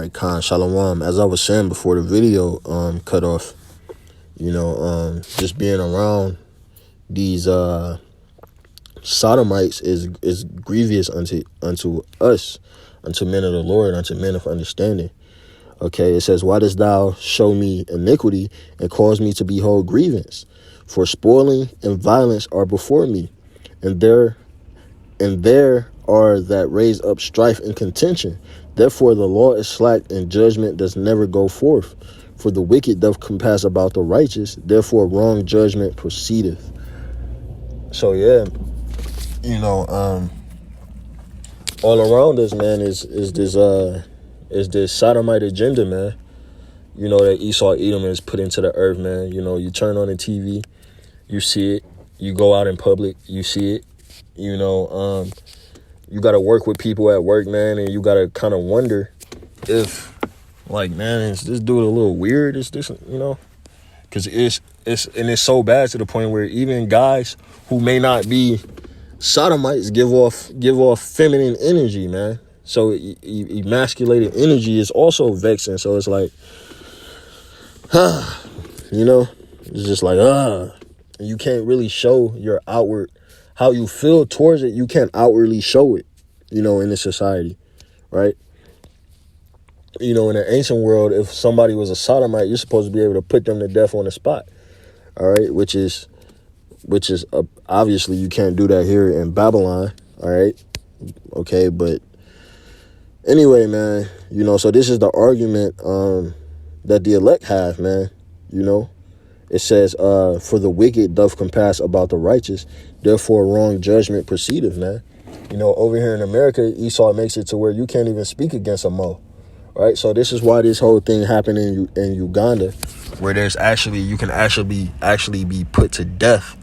right, Khan Shalom. As I was saying before the video cut off, just being around these sodomites is grievous unto us, unto men of the Lord, unto men of understanding. Okay, it says, why dost thou show me iniquity and cause me to behold grievance? For spoiling and violence are before me, and there are that raise up strife and contention. Therefore the law is slack, and judgment does never go forth. For the wicked doth compass about the righteous, therefore wrong judgment proceedeth. So yeah, all around us, man, is this sodomite agenda, man. That Esau Edom is put into the earth, man. You turn on the TV, you see it. You go out in public, you see it. You got to work with people at work, man, and you got to kind of wonder if, man, is this dude a little weird? Is this, because it's so bad to the point where even guys who may not be sodomites give off feminine energy, man. So emasculated energy is also vexing. So it's like, it's just like, you can't really show your outward, how you feel towards it. You can't outwardly show it, in the society, right? In the ancient world, if somebody was a sodomite, you're supposed to be able to put them to death on the spot, all right? Which is obviously you can't do that here in Babylon, all right? Okay, but anyway, man, so this is the argument that the elect have, man. It says, for the wicked doth compass about the righteous, therefore wrong judgment proceedeth, man. Over here in America, Esau makes it to where you can't even speak against a Mo, right? So this is why this whole thing happened in Uganda, where you can actually be put to death,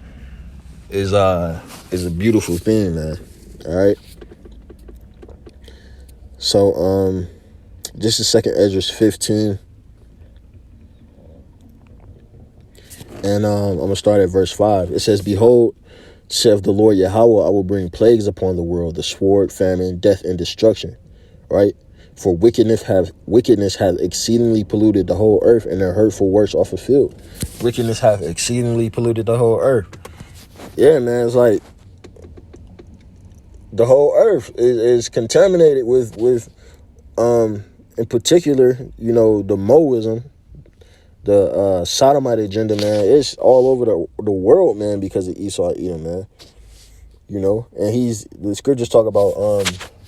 is a beautiful thing, man. All right. So just a second, Esdras 15. And I'm going to start at verse 5. It says, behold, saith the Lord Yahweh, I will bring plagues upon the world, the sword, famine, death, and destruction. Right? For wickedness hath exceedingly polluted the whole earth, and their hurtful works are fulfilled. Wickedness hath exceedingly polluted the whole earth. Yeah, man, it's like the whole earth is contaminated with in particular, the Moism, the sodomite agenda, man. It's all over the world, man, because of Esau Edom, man. And the scriptures talk about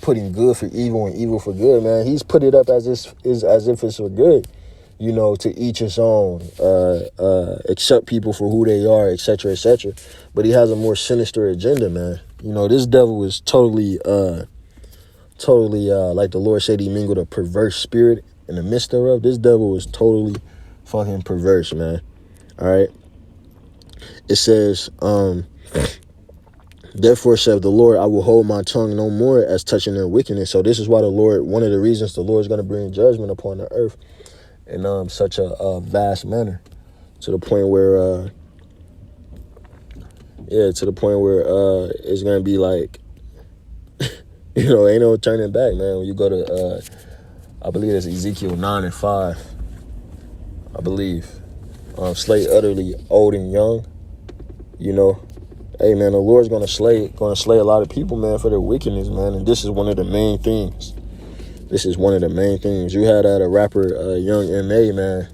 putting good for evil and evil for good, man. He's put it up as if it's for good, to each his own, accept people for who they are, etc., etc. But he has a more sinister agenda, man. This devil is totally, like the Lord said, he mingled a perverse spirit in the midst thereof. This devil is totally fucking perverse, man. All right. It says, therefore saith the Lord, I will hold my tongue no more as touching their wickedness. So this is why one of the reasons the Lord is going to bring judgment upon the earth in such a vast manner, to the point where it's going to be like, ain't no turning back, man. When you go to I believe it's Ezekiel 9:5. I believe. Slay utterly old and young. Hey, man, the Lord's gonna slay a lot of people, man, for their wickedness, man. And this is one of the main things. You had a rapper, Young M.A., man.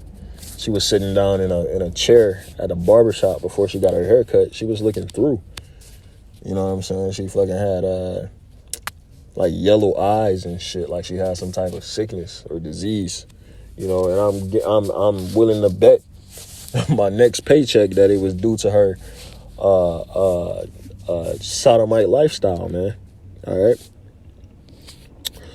She was sitting down in a chair at a barbershop before she got her hair cut. She was looking through. You know what I'm saying? She fucking had like yellow eyes and shit, like she had some type of sickness or disease. And I'm willing to bet my next paycheck that it was due to her sodomite lifestyle, man. All right.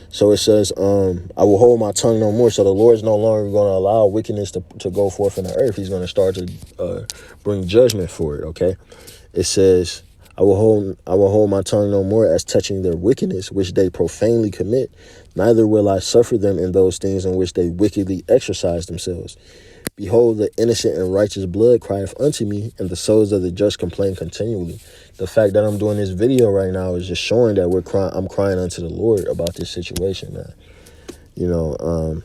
So it says, I will hold my tongue no more. So the Lord's no longer going to allow wickedness to go forth in the earth. He's going to start to bring judgment for it. Okay. It says, I will hold my tongue no more as touching their wickedness, which they profanely commit. Neither will I suffer them in those things in which they wickedly exercise themselves. Behold, the innocent and righteous blood crieth unto me, and the souls of the just complain continually. The fact that I'm doing this video right now is just showing that I'm crying unto the Lord about this situation, man. You know,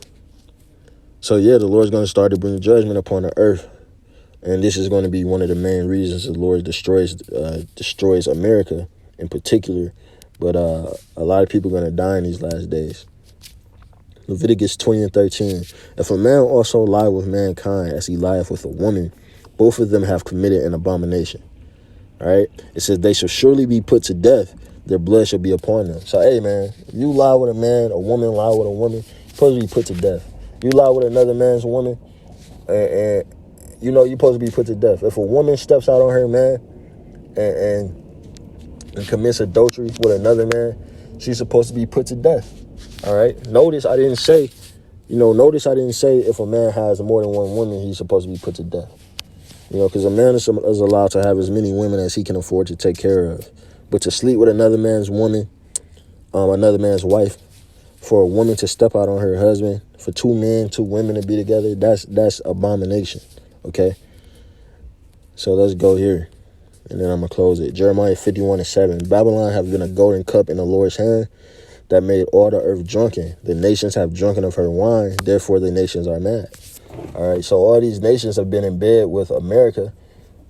so yeah, the Lord's going to start to bring judgment upon the earth. And this is going to be one of the main reasons the Lord destroys America in particular. But a lot of people are going to die in these last days. Leviticus 20:13. If a man also lie with mankind as he lieth with a woman, both of them have committed an abomination. All right. It says they shall surely be put to death. Their blood shall be upon them. So, hey, man, if you lie with a man, a woman lie with a woman, you're supposed to be put to death. You lie with another man's woman, and you know you're supposed to be put to death. If a woman steps out on her man and commits adultery with another man, she's supposed to be put to death. All right. Notice I didn't say if a man has more than one woman, he's supposed to be put to death. You know, because a man is allowed to have as many women as he can afford to take care of. But to sleep with another man's woman, another man's wife, for a woman to step out on her husband, for two women to be together, that's abomination. Okay? So let's go here. And then I'm going to close it. Jeremiah 51:7. Babylon have been a golden cup in the Lord's hand that made all the earth drunken. The nations have drunken of her wine, therefore the nations are mad. All right, so all these nations have been in bed with America.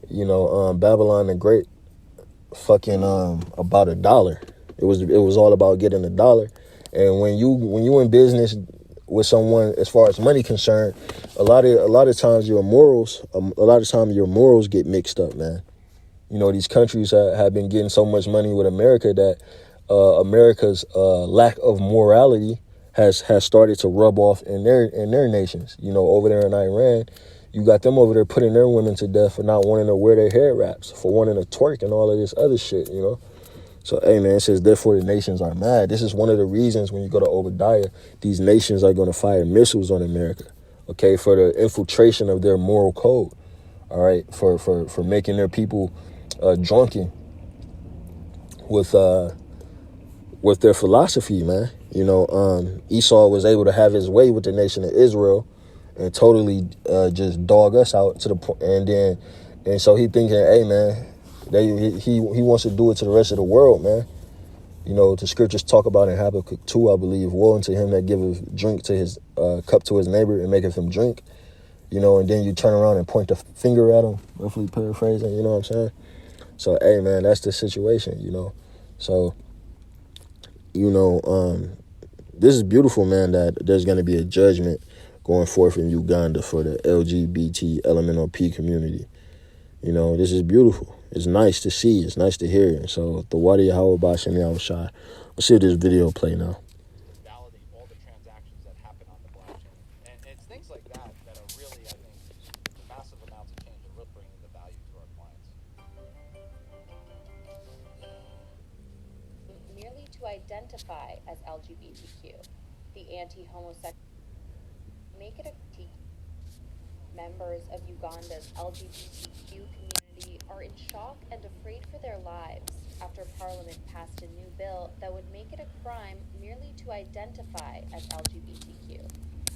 You know, Babylon the Great, fucking about $1. It was all about getting $1. And when you in business with someone, as far as money concerned, a lot of times your morals get mixed up, man. You know, these countries have been getting so much money with America that America's lack of morality has started to rub off in their nations. You know, over there in Iran, you got them over there putting their women to death for not wanting to wear their hair wraps, for wanting to twerk and all of this other shit, you know. So, hey, man, it says, therefore the nations are mad. This is one of the reasons when you go to Obadiah, these nations are going to fire missiles on America, okay, for the infiltration of their moral code, all right, for making their people drunken with their philosophy, man. You know, Esau was able to have his way with the nation of Israel and totally just dog us out to the point. And so he thinking, hey, man, he wants to do it to the rest of the world, man. You know, the scriptures talk about in Habakkuk 2, I believe, woe unto him that giveth drink to his cup to his neighbor and maketh him drink. You know, and then you turn around and point the finger at him, roughly paraphrasing, you know what I'm saying? So, hey, man, that's the situation, you know. So, you know, this is beautiful, man, that there's going to be a judgment going forth in Uganda for the LGBT LMNOP community. You know, this is beautiful. It's nice to see. It's nice to hear. So, the Wadi Yahweh Bashem Yahushai. Let's see if this video play now. Validate all the transactions that happen on the blockchain. And it's things like that that are really, I think, massive amounts of change and really bringing the value to our clients. Merely to identify as LGBTQ, the anti-homosexual, make it a members of Uganda's LGBTQ community are in shock and afraid for their lives after Parliament passed a new bill that would make it a crime merely to identify as LGBTQ.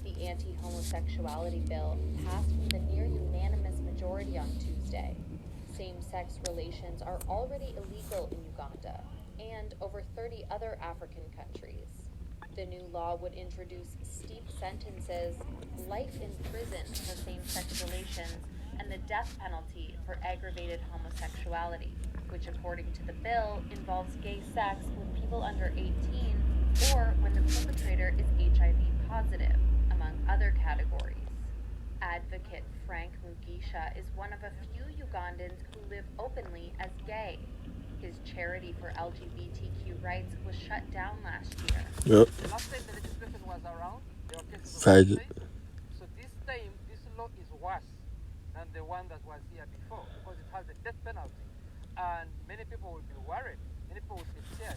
The anti-homosexuality bill passed with a near unanimous majority on Tuesday. Same-sex relations are already illegal in Uganda and over 30 other African countries. The new law would introduce steep sentences, life in prison for same-sex relations, and the death penalty for aggravated homosexuality, which according to the bill involves gay sex with people under 18 or when the perpetrator is HIV positive, among other categories. Advocate Frank Mugisha is one of a few Ugandans who live openly as gay. His charity for LGBTQ rights was shut down last year. Yep. The last time the legislation was around, there were cases of Faggot. rape. So this time, this law is worse than the one that was here before because it has a death penalty. And many people will be worried. Many people will be scared.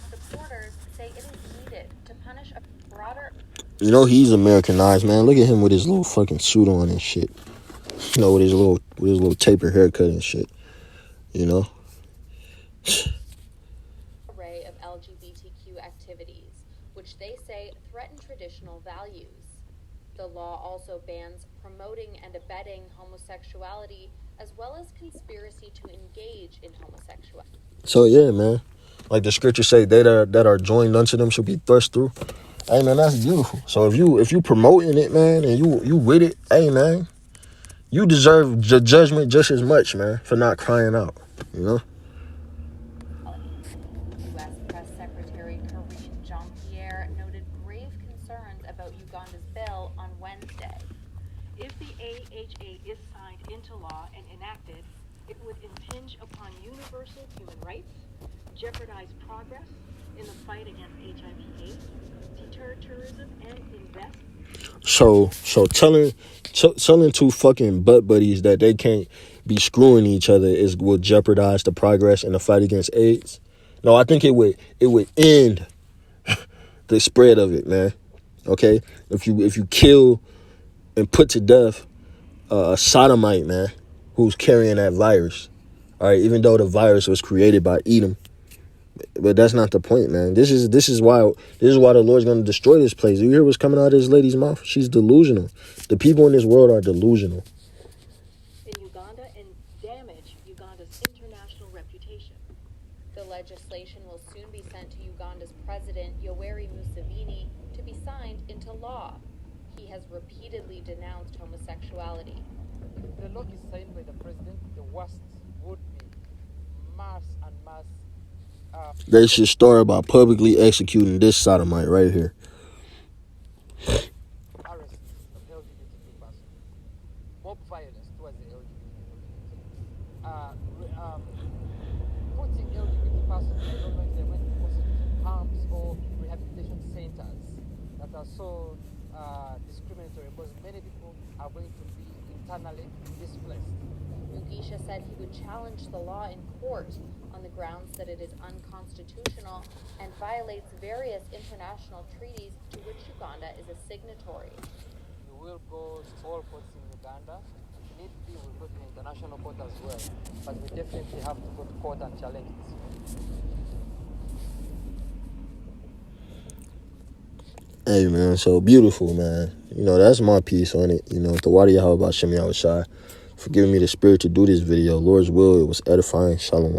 Supporters say it is needed to punish a broader... You know, he's Americanized, man. Look at him with his little fucking suit on and shit. You know, with his little taper haircut and shit. You know? array of LGBTQ activities, which they say threaten traditional values. The law also bans promoting and abetting homosexuality, as well as conspiracy to engage in homosexuality. So, yeah, man. Like the scriptures say, they that are joined unto them shall be thrust through. Hey man, that's beautiful. So if you promoting it, man, and you with it, hey man, you deserve judgment just as much, man, for not crying out. You know. U.S. Press Secretary Karine Jean-Pierre noted grave concerns about Uganda's bill on Wednesday. If the AHA is signed into law and enacted, it would impinge upon universal human rights, jeopardize progress in the fight against HIV/AIDS, deter tourism, and invest. So telling two fucking butt buddies that they can't be screwing each other will jeopardize the progress in the fight against AIDS. No, I think it would end the spread of it, man. Okay, if you kill and put to death a sodomite, man, who's carrying that virus, all right, even though the virus was created by Edom. But that's not the point, man. This is why the Lord's going to destroy this place. You hear what's coming out of this lady's mouth? She's delusional. The people in this world are delusional. In Uganda and damage Uganda's international reputation. The legislation will soon be sent to Uganda's President Yoweri Museveni to be signed into law. He has repeatedly denounced homosexuality. If the law is signed by the president, the worst would be mass and mass. They should start by publicly executing this sodomite right here. Arrest of LGBTQ persons, mob violence towards the LGBT community, putting LGBT persons, I don't know if they went to concentration camps or rehabilitation centers that are so discriminatory, because many people are going to be internally displaced. Mugisha said he would challenge the law in court on the grounds that it is unconstitutional and violates various international treaties to which Uganda is a signatory. We will go to all courts in Uganda. If need be, we'll go to the international court as well. But we definitely have to go to court and challenge this. Hey, man, so beautiful, man. You know, that's my piece on it. You know, the Wadi Yahweh Shem Yahweh Shai for giving me the spirit to do this video. Lord's will, it was edifying. Shalom.